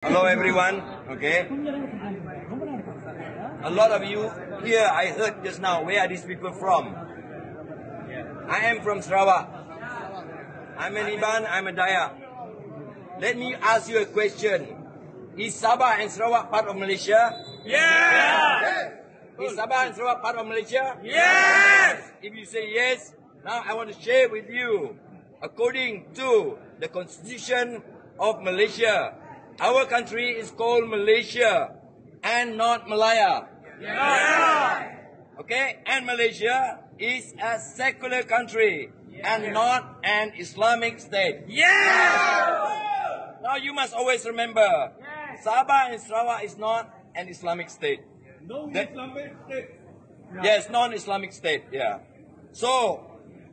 Hello everyone, okay. A lot of you here, I heard just now, where are these people from? I am from Sarawak. I'm an Iban, I'm a Dayak. Let me ask you a question. Is Sabah and Sarawak part of Malaysia? Yes! Is Sabah and Sarawak part of Malaysia? Yes! If you say yes, now I want to share with you, according to the Constitution of Malaysia, our country is called Malaysia and not Malaya. Yeah. Okay? And Malaysia is a secular country and not an Islamic state. Yeah. Now you must always remember, Sabah and Sarawak is not an Islamic state. Islamic state. Yes, non-Islamic state, yeah. So,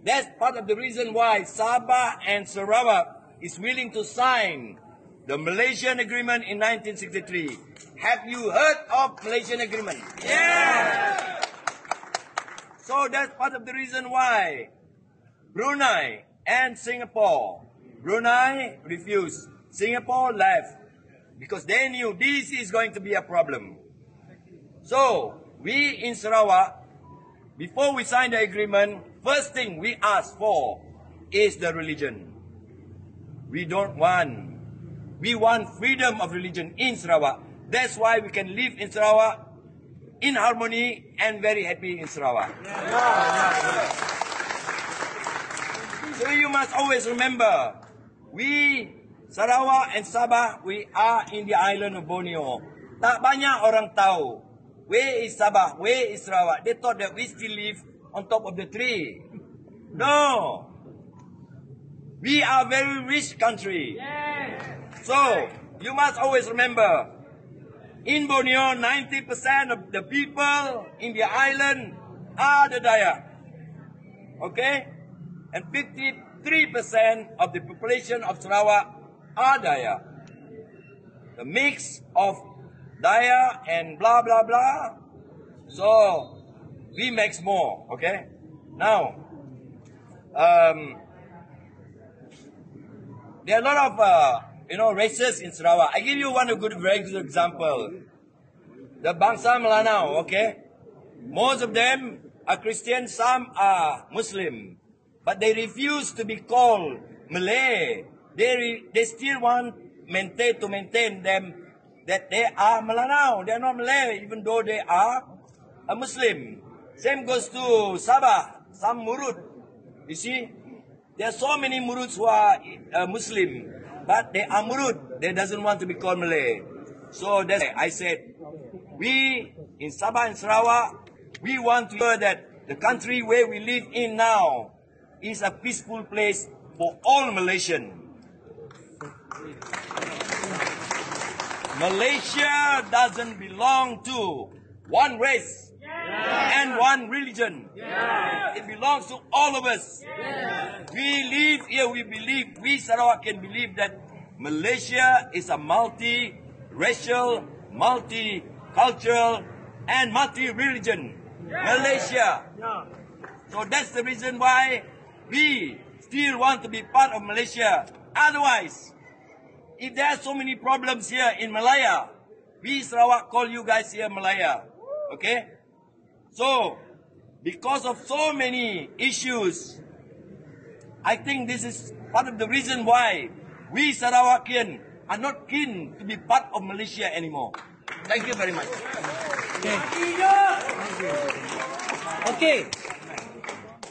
that's part of the reason why Sabah and Sarawak is willing to sign the Malaysian Agreement in 1963. Have you heard of Malaysian Agreement? Yeah. So that's part of the reason why Brunei and Singapore. Brunei refused. Singapore left. Because they knew this is going to be a problem. So, we in Sarawak, before we sign the agreement, first thing we ask for is the religion. We want freedom of religion in Sarawak. That's why we can live in Sarawak in harmony and very happy in Sarawak. So you must always remember, we, Sarawak and Sabah, we are in the island of Borneo. Tak banyak orang tahu, where is Sabah, where is Sarawak? They thought that we still live on top of the tree. No. We are a very rich country. So, you must always remember, in Borneo, 90% of the people in the island are the Dayak. Okay? And 53% of the population of Sarawak are Dayak. The mix of Dayak and blah, blah, blah. So, we mix more. Okay? Now, there are a lot of races in Sarawak. I give you very good example. The Bangsa Melanau, okay? Most of them are Christian, some are Muslim. But they refuse to be called Malay. They still want to maintain them that they are Melanau. They are not Malay, even though they are a Muslim. Same goes to Sabah, some Murut. You see? There are so many Muruts who are Muslim. But they are Murut. They doesn't want to be called Malay. So that's why I said, we in Sabah and Sarawak, we want to hear that the country where we live in now is a peaceful place for all Malaysians. Malaysia doesn't belong to one race and one religion. It belongs to all of us. We live here, we Sarawak can believe that Malaysia is a multi-racial, multi-cultural, and multi-religion Malaysia. So that's the reason why we still want to be part of Malaysia. Otherwise, if there are so many problems here in Malaya, we Sarawak call you guys here Malaya. Okay? So, because of so many issues, I think this is part of the reason why we Sarawakian are not keen to be part of Malaysia anymore. Thank you very much. Okay.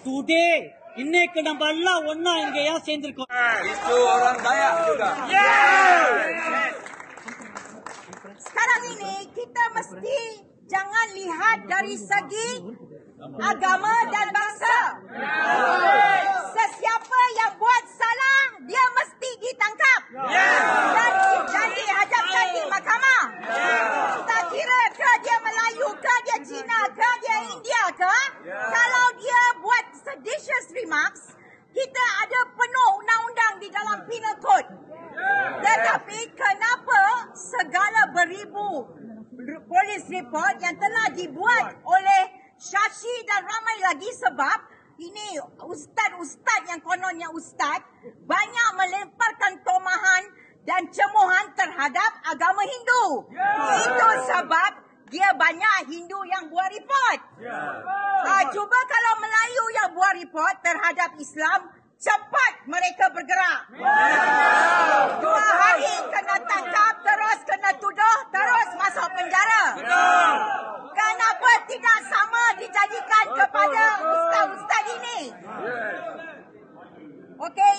Today, இன்னைக்கு நம்ம எல்லாம் ஒண்ணா இங்க ஏன் சேர்ந்திருக்கோம்? Itu orang Dayak juga. Sekarang ini kita mesti jangan lihat dari segi agama dan bangsa. Sesiapa yang buat salah, dia mesti ditangkap dan dihadapkan di mahkamah. Tak kira ke dia Melayu ke, dia Cina ke, dia India ke. Kalau dia buat seditious remarks, kita ada penuh undang-undang di dalam penal code. Tetapi kenapa segala beribu polis report yang telah dibuat oleh Shashi dan ramai lagi, sebab ini ustaz-ustaz yang kononnya ustaz banyak melemparkan tomahan dan cemohan terhadap agama Hindu. Itu sebab dia banyak Hindu yang buat report. Cuba kalau Melayu yang buat report terhadap Islam, cepat mereka bergerak. 2 hari kena tangkap, terus kena tuduh, terus masuk penjara. Kenapa tidak sama dijadikan kepada ustaz-ustaz ini? Okey,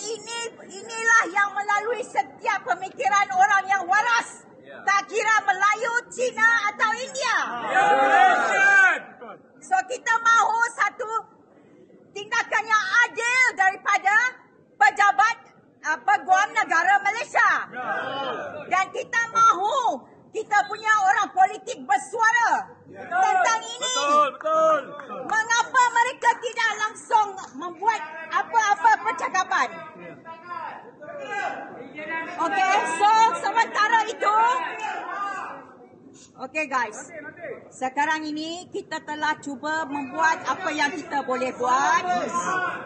inilah yang melalui setiap pemikiran orang yang waras. Tak kira Melayu, Cina atau India. So kita mahu satu tindakan yang adil daripada pejabat peguam negara Malaysia. Dan kita mahu kita punya orang politik bersuara tentang ini. Betul. Mengapa mereka tidak langsung membuat apa-apa percakapan? Okey, so sementara itu, okey guys, sekarang ini kita telah cuba membuat apa yang kita boleh buat.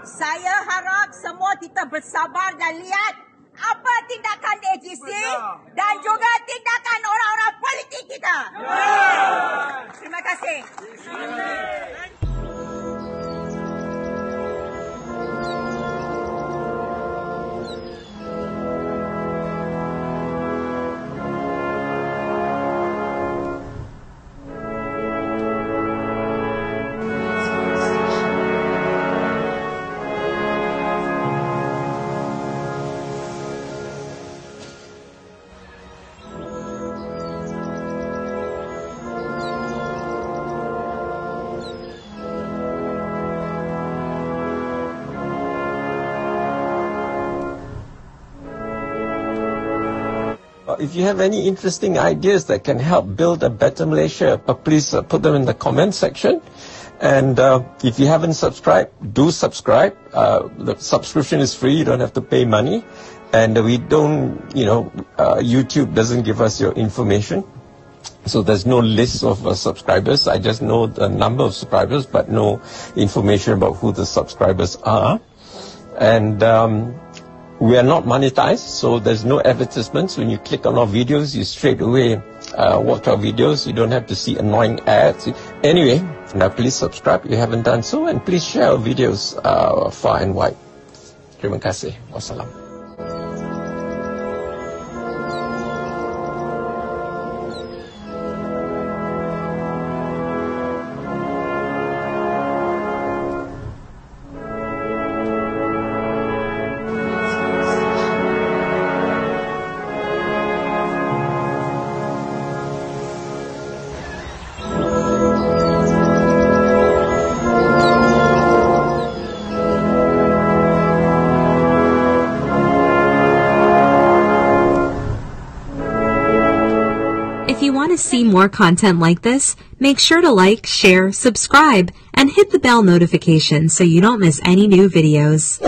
Saya harap semua kita bersabar dan lihat apa tindakan AGC dan juga tindakan orang-orang politik kita. Terima kasih. If you have any interesting ideas that can help build a better Malaysia, please put them in the comment section. And if you haven't subscribed, do subscribe. The subscription is free. You don't have to pay money. And we don't, YouTube doesn't give us your information. So there's no list of subscribers. I just know the number of subscribers, but no information about who the subscribers are. And we are not monetized, so there's no advertisements. When you click on our videos, you straight away watch our videos. You don't have to see annoying ads. Anyway, now please subscribe if you haven't done so, and please share our videos far and wide. Terima kasih. Wassalam. If you want to see more content like this, make sure to like, share, subscribe, and hit the bell notification so you don't miss any new videos.